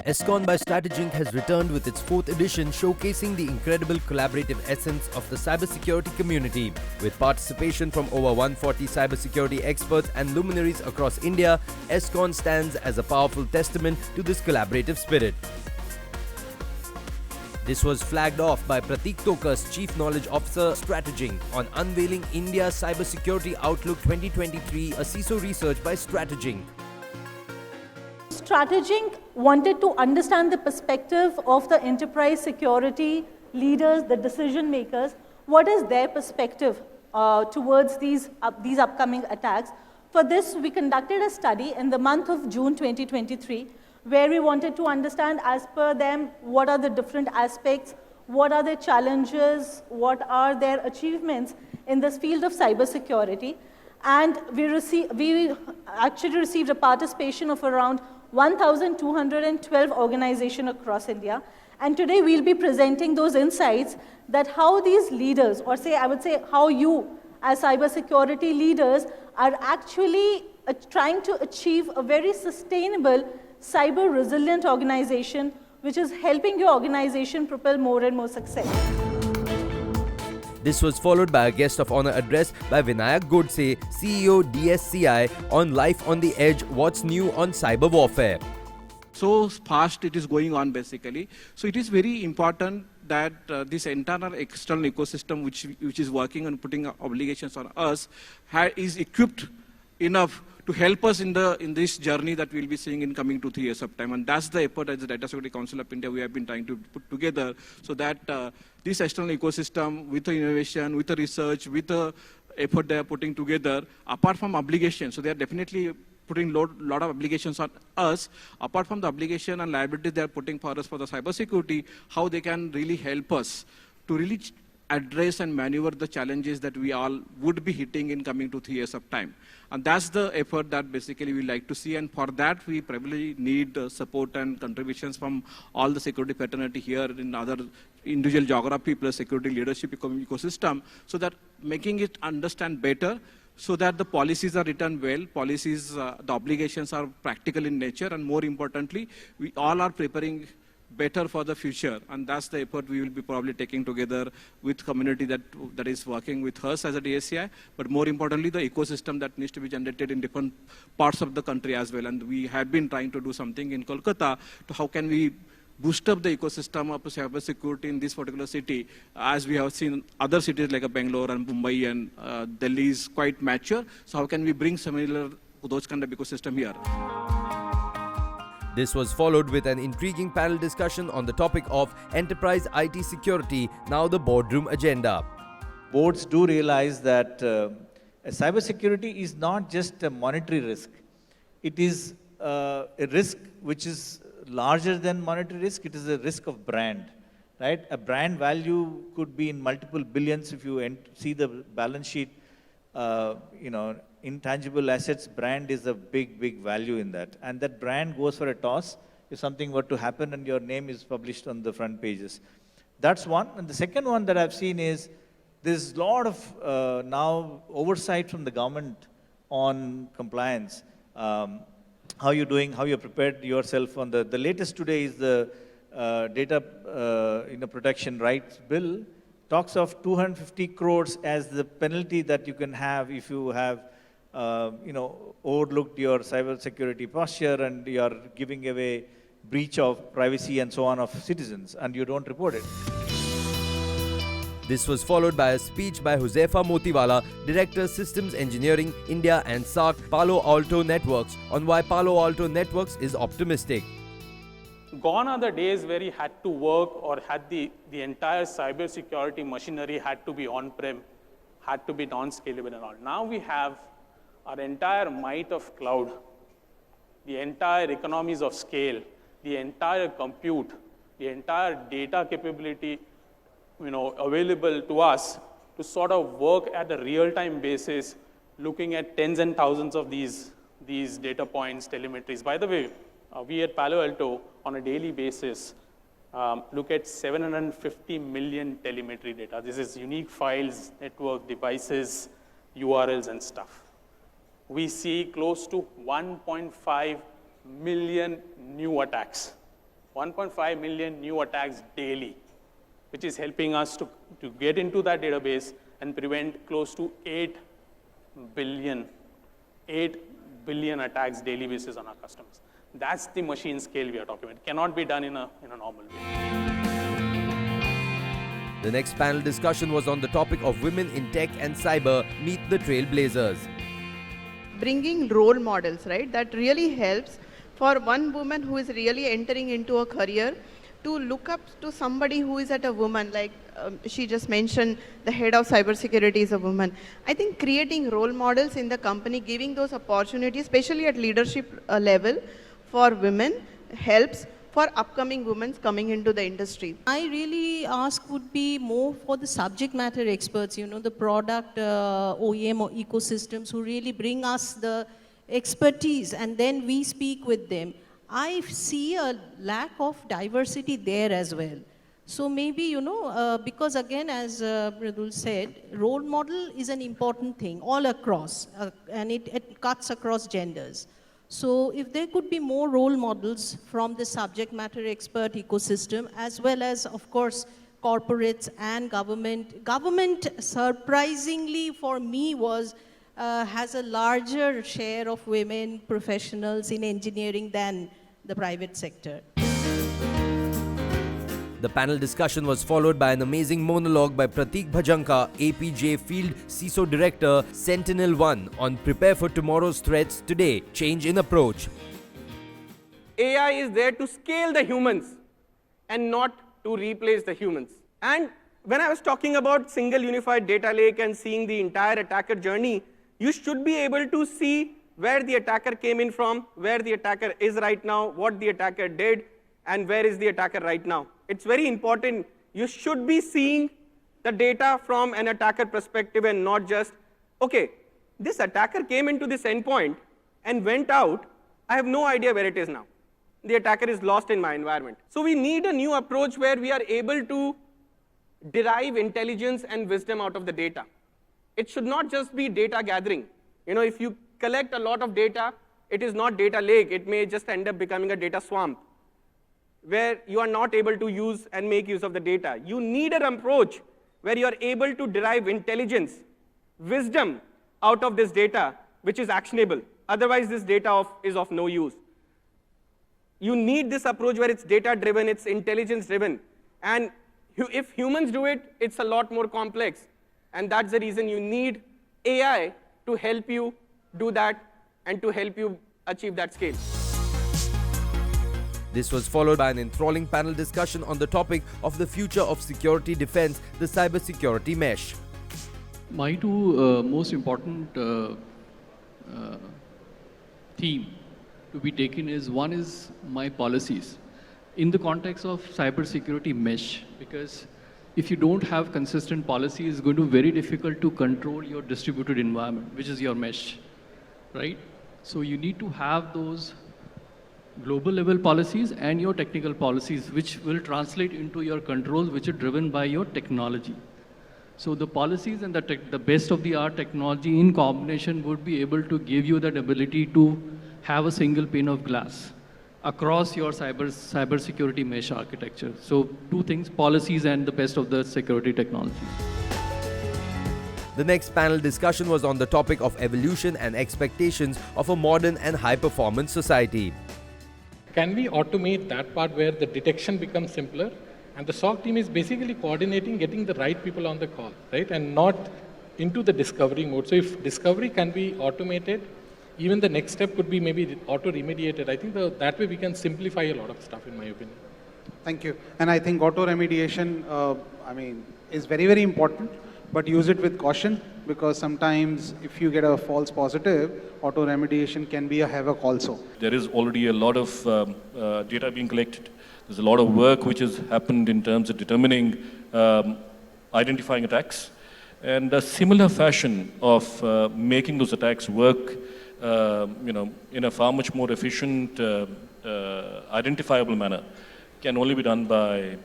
ESCON by Strategink has returned with its 4th edition, showcasing the incredible collaborative essence of the cybersecurity community. With participation from over 140 cybersecurity experts and luminaries across India, ESCON stands as a powerful testament to this collaborative spirit. This was flagged off by Pratik Tokas, Chief Knowledge Officer, Strategink, on unveiling India's Cybersecurity Outlook 2023, a CISO research by Strategink. Strategink wanted to understand the perspective of the enterprise security leaders, the decision makers. What is their perspective towards these upcoming attacks? For this, we conducted a study in the month of June 2023, where we wanted to understand, as per them, what are the different aspects, what are their challenges, what are their achievements in this field of cybersecurity. And we actually received a participation of around 1,212 organizations across India. And today we'll be presenting those insights that how these leaders, or I would say how you as cybersecurity leaders are actually trying to achieve a very sustainable cyber resilient organization, which is helping your organization propel more and more success. This was followed by a guest of honor address by Vinayak Godse, CEO DSCI, on Life on the Edge, what's new on cyber warfare. So fast it is going on basically. So it is very important that this entire external ecosystem which is working on putting obligations on us is equipped enough to help us in this journey that we'll be seeing in coming 2-3 years of time. And that's the effort as the Data Security Council of India we have been trying to put together, so that this external ecosystem with the innovation, with the research, with the effort they are putting together, apart from obligations, so they are definitely putting lot of obligations on us, apart from the obligation and liability they are putting for us for the cybersecurity, how they can really help us to really address and maneuver the challenges that we all would be hitting in coming 2-3 years of time. And that's the effort that basically we like to see, and for that we probably need support and contributions from all the security fraternity here in other individual geography plus security leadership ecosystem, so that making it understand better, so that the policies are written well, policies, the obligations are practical in nature, and more importantly, we all are preparing better for the future. And that's the effort we will be probably taking together with community that is working with us as a DSCI, but more importantly, the ecosystem that needs to be generated in different parts of the country as well. And we have been trying to do something in Kolkata to how can we boost up the ecosystem of cyber security in this particular city, as we have seen other cities like Bangalore and Mumbai and Delhi is quite mature. So how can we bring similar those kind of ecosystem here? This was followed with an intriguing panel discussion on the topic of enterprise IT security, now the boardroom agenda. Boards do realize that cybersecurity is not just a monetary risk. It is a risk which is larger than monetary risk. It is a risk of brand, right? A brand value could be in multiple billions. If you see the balance sheet, intangible assets, brand is a big value in that. And that brand goes for a toss if something were to happen and your name is published on the front pages. That's one. And the second one that I've seen is there's a lot of now oversight from the government on compliance. How you're doing, how you're prepared yourself on the latest today is the data protection rights bill. Talks of 250 crores as the penalty that you can have if you have overlooked your cybersecurity posture and you are giving away breach of privacy and so on of citizens and you don't report it. This was followed by a speech by Huzaifa Motiwala, Director Systems Engineering India and SARC Palo Alto Networks, on why Palo Alto Networks is optimistic. Gone are the days where you had to work or had the entire cybersecurity machinery had to be on-prem, had to be non-scalable and all. Now we have our entire might of cloud, the entire economies of scale, the entire compute, the entire data capability, available to us to sort of work at a real-time basis, looking at tens and thousands of these data points, telemetries. By the way, we at Palo Alto, on a daily basis, look at 750 million telemetry data. This is unique files, network devices, URLs and stuff. We see close to 1.5 million new attacks 1.5 million new attacks daily, which is helping us to get into that database and prevent close to 8 billion attacks daily basis on our customers. That's the machine scale we are talking about. It cannot be done in a normal way. The next panel discussion was on the topic of women in tech and cyber meet the trailblazers. Bringing role models, right? That really helps for one woman who is really entering into a career to look up to somebody who is at a woman, like she just mentioned, the head of cybersecurity is a woman. I think creating role models in the company, giving those opportunities, especially at leadership level for women, helps for upcoming women coming into the industry. I really ask would be more for the subject matter experts, the product OEM or ecosystems who really bring us the expertise and then we speak with them. I see a lack of diversity there as well. So maybe, because again, as Mridul said, role model is an important thing all across, and it cuts across genders. So if there could be more role models from the subject matter expert ecosystem, as well as, of course, corporates and government. Government, surprisingly for me, has a larger share of women professionals in engineering than the private sector. The panel discussion was followed by an amazing monologue by Prateek Bhajanka, APJ Field CISO Director, Sentinel-1, on Prepare for Tomorrow's Threats Today, Change in Approach. AI is there to scale the humans and not to replace the humans. And when I was talking about single unified data lake and seeing the entire attacker journey, you should be able to see where the attacker came in from, where the attacker is right now, what the attacker did, and where is the attacker right now. It's very important. You should be seeing the data from an attacker perspective and not just, okay, this attacker came into this endpoint and went out. I have no idea where it is now. The attacker is lost in my environment. So we need a new approach where we are able to derive intelligence and wisdom out of the data. It should not just be data gathering. If you collect a lot of data, it is not data lake. It may just end up becoming a data swamp, where you are not able to use and make use of the data. You need an approach where you are able to derive intelligence, wisdom out of this data, which is actionable. Otherwise, this data is of no use. You need this approach where it's data-driven, it's intelligence-driven. And if humans do it, it's a lot more complex. And that's the reason you need AI to help you do that and to help you achieve that scale. This was followed by an enthralling panel discussion on the topic of the future of security defense, the cybersecurity mesh. My two most important theme to be taken is, one is my policies in the context of cybersecurity mesh, because if you don't have consistent policies, it's going to be very difficult to control your distributed environment, which is your mesh, right? So you need to have those global level policies and your technical policies, which will translate into your controls, which are driven by your technology. So the policies and the best of the art technology in combination would be able to give you that ability to have a single pane of glass across your cybersecurity mesh architecture. So two things, policies and the best of the security technologies. The next panel discussion was on the topic of evolution and expectations of a modern and high-performance society. Can we automate that part where the detection becomes simpler and the SOC team is basically coordinating, getting the right people on the call, right? And not into the discovery mode. So if discovery can be automated, even the next step could be maybe auto-remediated. I think that way we can simplify a lot of stuff, in my opinion. Thank you. And I think auto-remediation, is very, very important, but use it with caution, because sometimes if you get a false positive, auto-remediation can be a havoc also. There is already a lot of data being collected. There's a lot of work which has happened in terms of determining, identifying attacks, and a similar fashion of making those attacks work in a far much more efficient, identifiable manner can only be done by,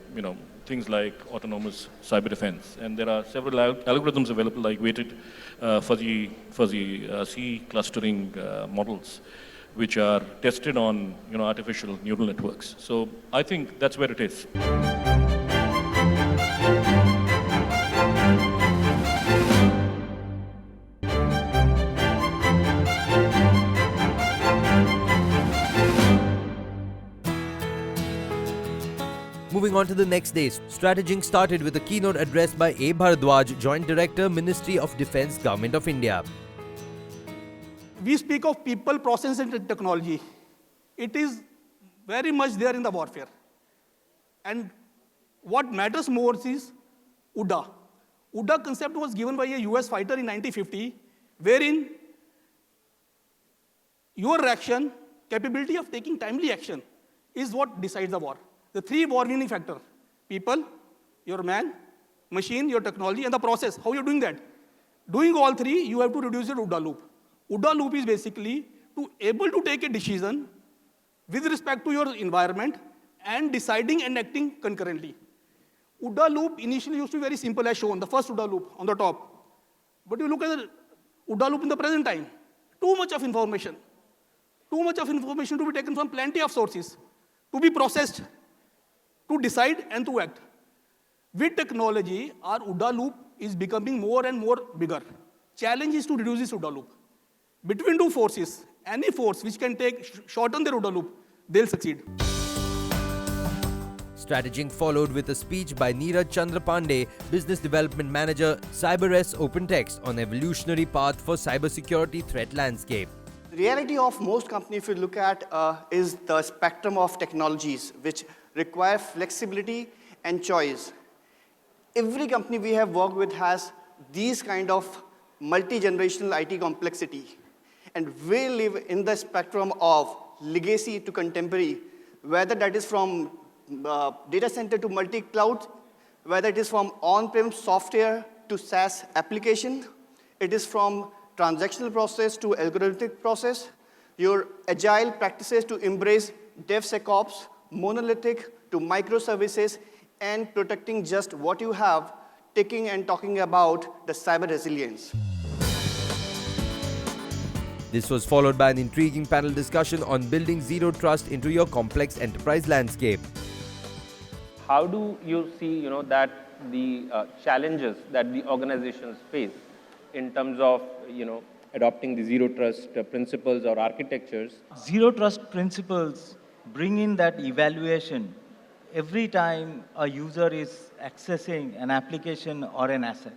things like autonomous cyber defense. And there are several algorithms available, like weighted fuzzy C clustering models, which are tested on artificial neural networks. So I think that's where it is. Moving on to the next day, Strateging started with a keynote address by A. Bharadwaj, Joint Director, Ministry of Defence, Government of India. We speak of people, process and technology. It is very much there in the warfare. And what matters more is UDA. UDA concept was given by a US fighter in 1950, wherein your action, capability of taking timely action, is what decides the war. The three war-winning factors: people, your man, machine, your technology, and the process. How you're doing that? Doing all three, you have to reduce your OODA loop. OODA loop is basically to able to take a decision with respect to your environment and deciding and acting concurrently. OODA loop initially used to be very simple as shown, the first OODA loop on the top. But you look at the OODA loop in the present time, too much of information to be taken from plenty of sources, to be processed, to decide and to act. With technology, our OODA loop is becoming more and more bigger. Challenge is to reduce this OODA loop. Between two forces, any force which can shorten their OODA loop, they'll succeed. Strateging followed with a speech by Neeraj Chandra Pandey, Business Development Manager, CyberS OpenText, on evolutionary path for cybersecurity threat landscape. The reality of most companies, if you look at, is the spectrum of technologies which require flexibility and choice. Every company we have worked with has these kind of multi-generational IT complexity. And we live in the spectrum of legacy to contemporary, whether that is from data center to multi-cloud, whether it is from on-prem software to SaaS application, it is from transactional process to algorithmic process, your agile practices to embrace DevSecOps, monolithic to microservices, and protecting just what you have, taking and talking about the cyber resilience. This was followed by an intriguing panel discussion on building zero trust into your complex enterprise landscape. How do you see, that the challenges that the organizations face in terms of, adopting the zero trust principles or architectures? Zero trust principles bring in that evaluation every time a user is accessing an application or an asset,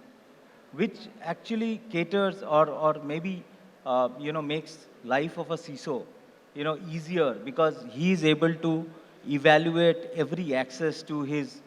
which actually caters or maybe makes life of a CISO easier, because he is able to evaluate every access to his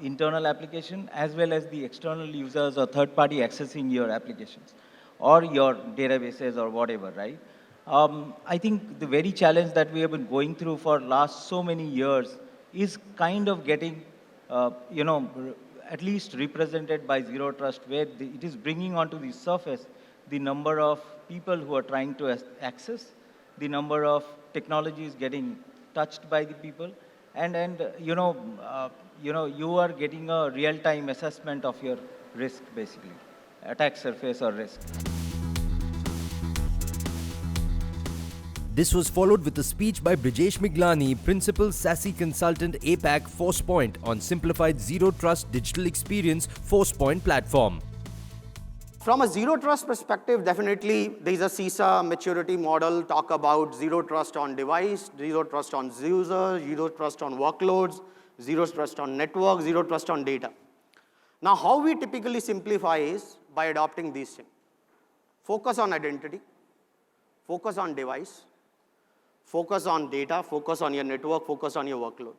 internal application as well as the external users or third party accessing your applications or your databases or whatever, right? I think the very challenge that we have been going through for last so many years is kind of getting, at least represented by zero trust, where it is bringing onto the surface the number of people who are trying to access, the number of technologies getting touched by the people, and you are getting a real-time assessment of your risk, basically, attack surface or risk. This was followed with a speech by Brijesh Miglani, Principal SASE Consultant APAC ForcePoint, on simplified zero trust digital experience ForcePoint platform. From a zero trust perspective, definitely there is a CISA maturity model, talk about zero trust on device, zero trust on user, zero trust on workloads, zero trust on network, zero trust on data. Now, how we typically simplify is by adopting these things. Focus on identity, focus on device, focus on data, focus on your network, focus on your workload.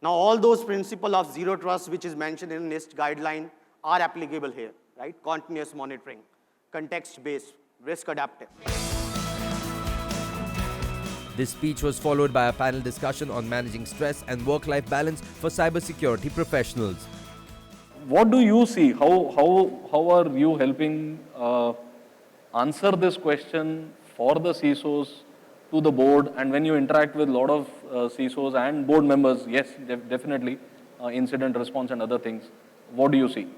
Now, all those principles of zero trust, which is mentioned in NIST guideline, are applicable here, right? Continuous monitoring, context-based, risk adaptive. This speech was followed by a panel discussion on managing stress and work-life balance for cybersecurity professionals. What do you see? How are you helping answer this question for the CISOs to the board? And when you interact with a lot of CISOs and board members, yes, definitely, incident response and other things, what do you see?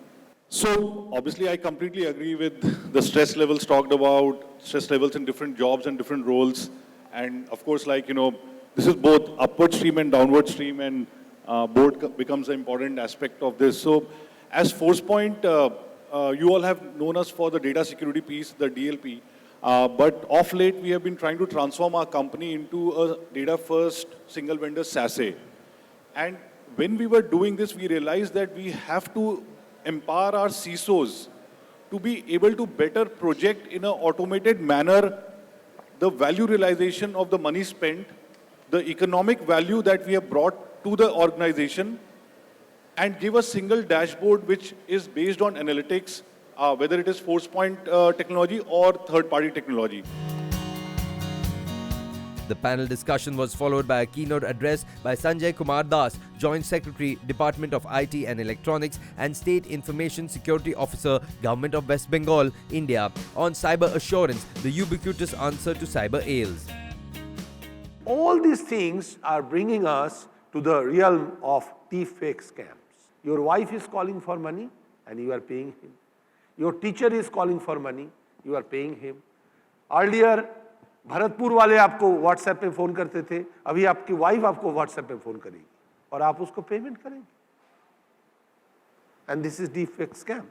So obviously I completely agree with the stress levels talked about, stress levels in different jobs and different roles. And of course, like, this is both upward stream and downward stream, and board becomes an important aspect of this. So as ForcePoint, you all have known us for the data security piece, the DLP. But of late, we have been trying to transform our company into a data-first single vendor SaaS. And when we were doing this, we realized that we have to empower our CISOs to be able to better project in an automated manner the value realization of the money spent, the economic value that we have brought to the organization, and give a single dashboard which is based on analytics, whether it is ForcePoint technology or third-party technology. The panel discussion was followed by a keynote address by Sanjay Kumar Das, Joint Secretary, Department of IT and Electronics and State Information Security Officer, Government of West Bengal, India, on cyber assurance, the ubiquitous answer to cyber ails. All these things are bringing us to the realm of deepfake scams. Your wife is calling for money and you are paying him. Your teacher is calling for money, you are paying him. Earlier, Bharatpur वाले आपको WhatsApp पे phone करते थे, अभी आपकी wife आपको WhatsApp पे phone करेगी और आप उसको पेमेंट करेंगे. And this is deepfake scam.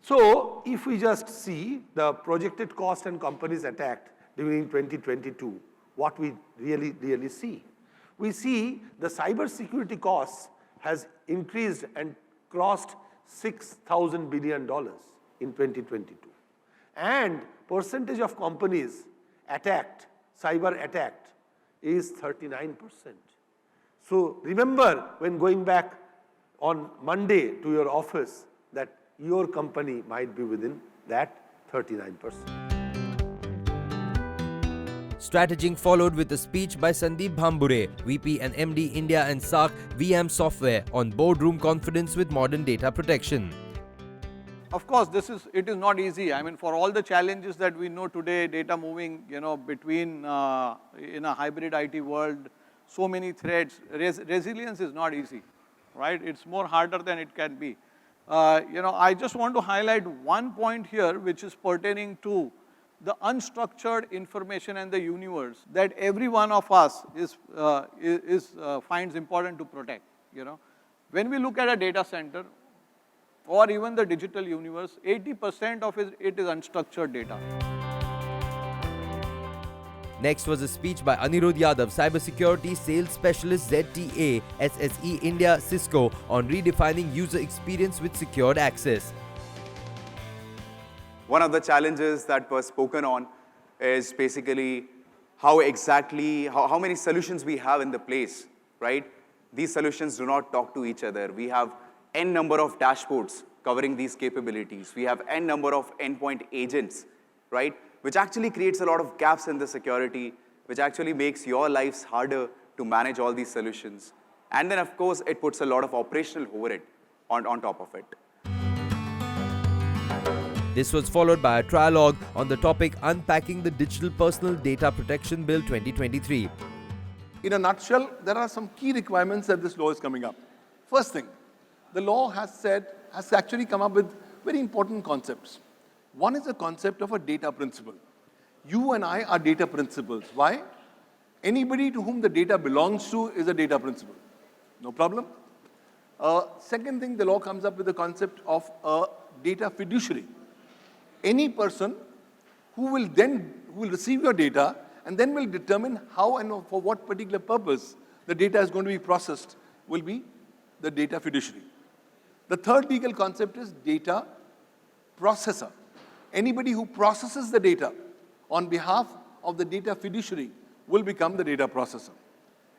So if we just see the projected cost and companies attacked during 2022, what we really see. We see the cyber security costs has increased and crossed $6,000 billion in 2022. And percentage of companies attacked, cyber attacked, is 39%. So remember when going back on Monday to your office that your company might be within that 39%. Strategizing followed with a speech by Sandeep Bhambure, VP and MD India and SAC VM Software on boardroom confidence with modern data protection. Of course, it is not easy. I mean, for all the challenges that we know today, data moving, between in a hybrid IT world, so many threats, resilience is not easy, right? It's more harder than it can be. I just want to highlight one point here, which is pertaining to the unstructured information and the universe that every one of us finds important to protect. When we look at a data center, or even the digital universe, 80% of it is unstructured data. Next was a speech by Anirudh Yadav, Cybersecurity Sales Specialist ZTA, SSE India, Cisco, on redefining user experience with secured access. One of the challenges that was spoken on is basically how many solutions we have in the place, right? These solutions do not talk to each other. We have N number of dashboards covering these capabilities. We have N number of endpoint agents, right? Which actually creates a lot of gaps in the security, which actually makes your lives harder to manage all these solutions. And then, of course, it puts a lot of operational overhead on top of it. This was followed by a trialogue on the topic Unpacking the Digital Personal Data Protection Bill 2023. In a nutshell, there are some key requirements that this law is coming up. First thing, the law has actually come up with very important concepts. One is the concept of a data principle. You and I are data principles. Why? Anybody to whom the data belongs to is a data principle. No problem. Second thing, the law comes up with the concept of a data fiduciary. Any person who will receive your data and then will determine how and for what particular purpose the data is going to be processed will be the data fiduciary. The third legal concept is data processor. Anybody who processes the data on behalf of the data fiduciary will become the data processor.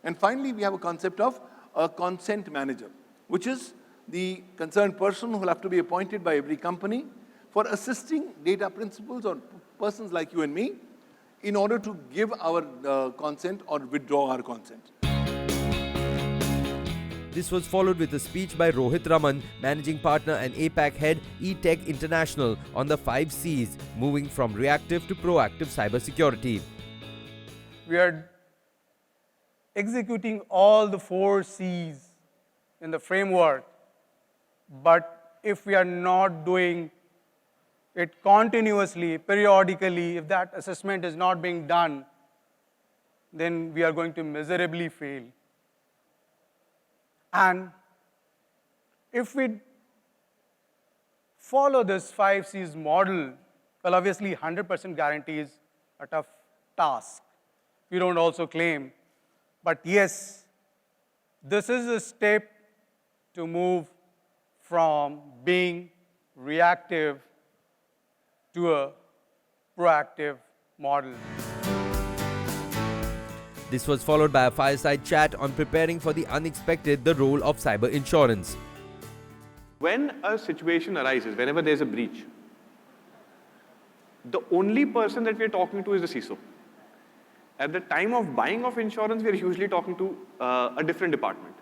And finally, we have a concept of a consent manager, which is the concerned person who will have to be appointed by every company for assisting data principals or persons like you and me in order to give our consent or withdraw our consent. This was followed with a speech by Rohit Raman, Managing Partner and APAC Head, eTech International, on the 5 C's, moving from reactive to proactive cybersecurity. We are executing all the 4 C's in the framework, but if we are not doing it continuously, periodically, if that assessment is not being done, then we are going to miserably fail. And if we follow this 5 C's model, well, obviously 100% guarantee is a tough task. We don't also claim. But yes, this is a step to move from being reactive to a proactive model. This was followed by a fireside chat on preparing for the unexpected, the role of cyber insurance. When a situation arises, whenever there's a breach, the only person that we're talking to is the CISO. At the time of buying of insurance, we're usually talking to a different department.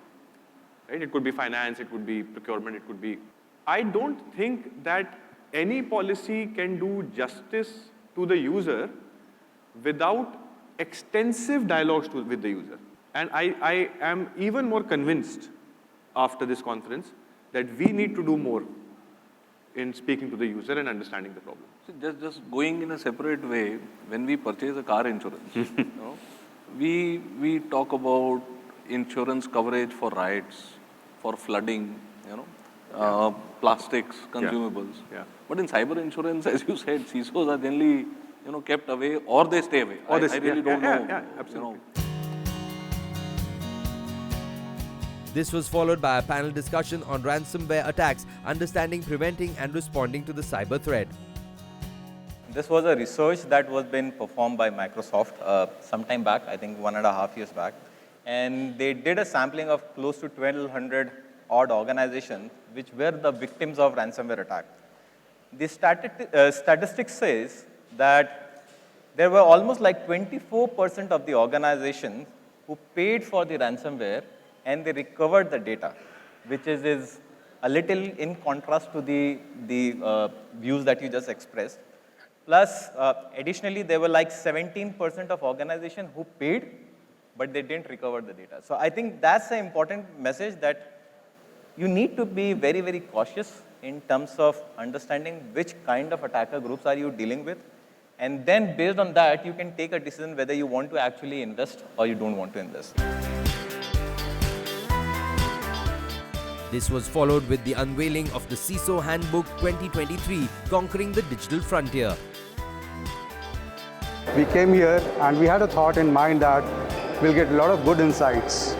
Right? It could be finance, it could be procurement, it could be... I don't think that any policy can do justice to the user without extensive dialogues with the user. And I am even more convinced after this conference that we need to do more in speaking to the user and understanding the problem. So just going in a separate way, when we purchase a car insurance, we talk about insurance coverage for riots, for flooding, plastics, consumables. Yeah. But in cyber insurance, as you said, CISOs are generally kept away, or they stay away. Or I really don't know. Yeah, absolutely. This was followed by a panel discussion on ransomware attacks, understanding, preventing and responding to the cyber threat. This was a research that was been performed by Microsoft some time back, I think 1.5 years back. And they did a sampling of close to 1,200 odd organizations which were the victims of ransomware attack. The statistics says that there were almost like 24% of the organizations who paid for the ransomware and they recovered the data, which is a little in contrast to the views that you just expressed. Plus, additionally, there were like 17% of organizations who paid, but they didn't recover the data. So I think that's an important message, that you need to be very, very cautious in terms of understanding which kind of attacker groups are you dealing with. And then based on that, you can take a decision whether you want to actually invest or you don't want to invest. This was followed with the unveiling of the CISO Handbook 2023, Conquering the Digital Frontier. We came here and we had a thought in mind that we'll get a lot of good insights.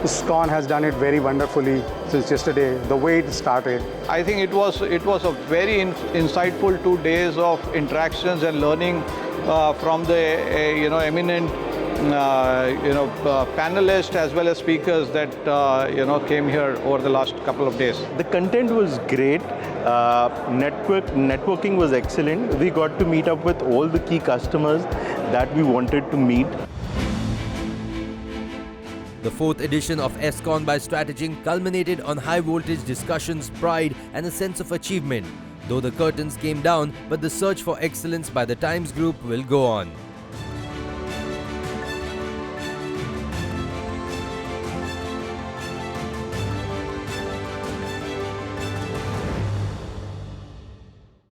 ESCON has done it very wonderfully since yesterday, the way it started. I think it was a very insightful 2 days of interactions and learning from the eminent panelists as well as speakers that came here over the last couple of days. The content was great. Networking was excellent. We got to meet up with all the key customers that we wanted to meet. The 4th edition of ESCON by Strateging culminated on high-voltage discussions, pride and a sense of achievement. Though the curtains came down, but the search for excellence by the Times Group will go on.